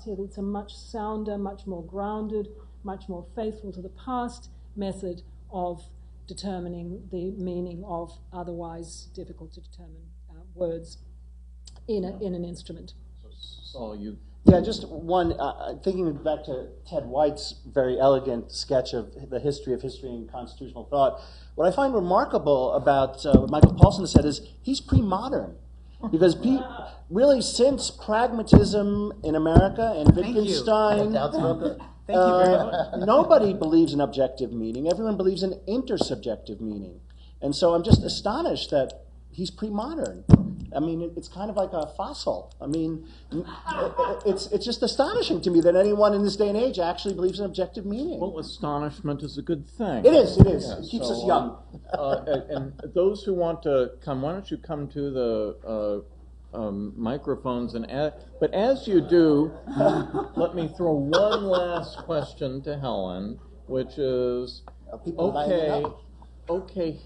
starts here. It's a much sounder, much more grounded, much more faithful to the past method of determining the meaning of otherwise difficult to determine words in an instrument. So you... Yeah, just one, thinking back to Ted White's very elegant sketch of the history and constitutional thought, what I find remarkable about what Michael Paulson said is he's pre-modern. Because really, since pragmatism in America and Wittgenstein, Thank you very much. Nobody believes in objective meaning. Everyone believes in intersubjective meaning. And so I'm just astonished that he's pre-modern. I mean, it's kind of like a fossil. I mean, it's just astonishing to me that anyone in this day and age actually believes in objective meaning. Well, astonishment is a good thing. It is. Yeah, it keeps us young. And those who want to come, why don't you come to the microphones but as you do, let me throw one last question to Helen, which is, okay,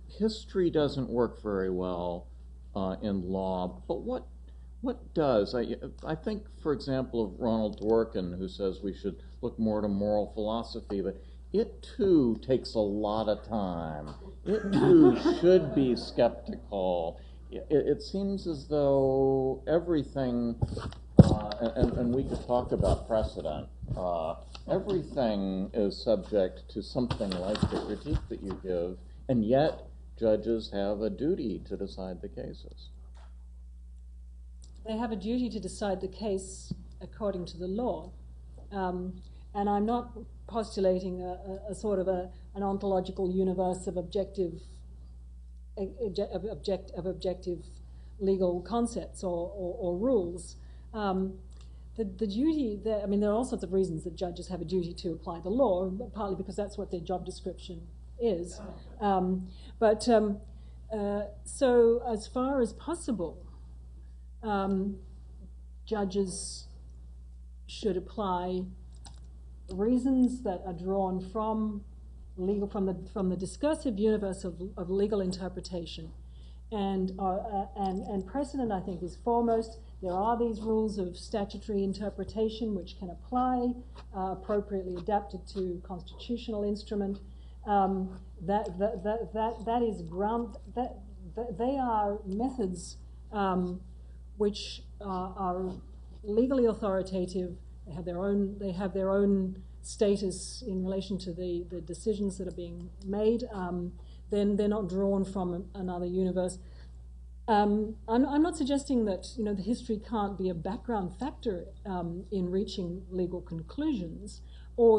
history doesn't work very well in law, but what does? I think, for example, of Ronald Dworkin, who says we should look more to moral philosophy, but it too takes a lot of time. It too should be skeptical. It seems as though everything, and we could talk about precedent, everything is subject to something like the critique that you give, and yet judges have a duty to decide the cases. They have a duty to decide the case according to the law. And I'm not postulating a sort of an ontological universe of objective legal concepts or rules. The duty, there are all sorts of reasons that judges have a duty to apply the law, partly because that's what their job description is. So as far as possible, judges should apply reasons that are drawn from the discursive universe of legal interpretation, and precedent, I think, is foremost. There are these rules of statutory interpretation which can apply, appropriately adapted to constitutional instrument. That is they are methods which are legally authoritative. They have their own status in relation to the decisions that are being made. Then they're not drawn from another universe. I'm not suggesting that the history can't be a background factor in reaching legal conclusions, or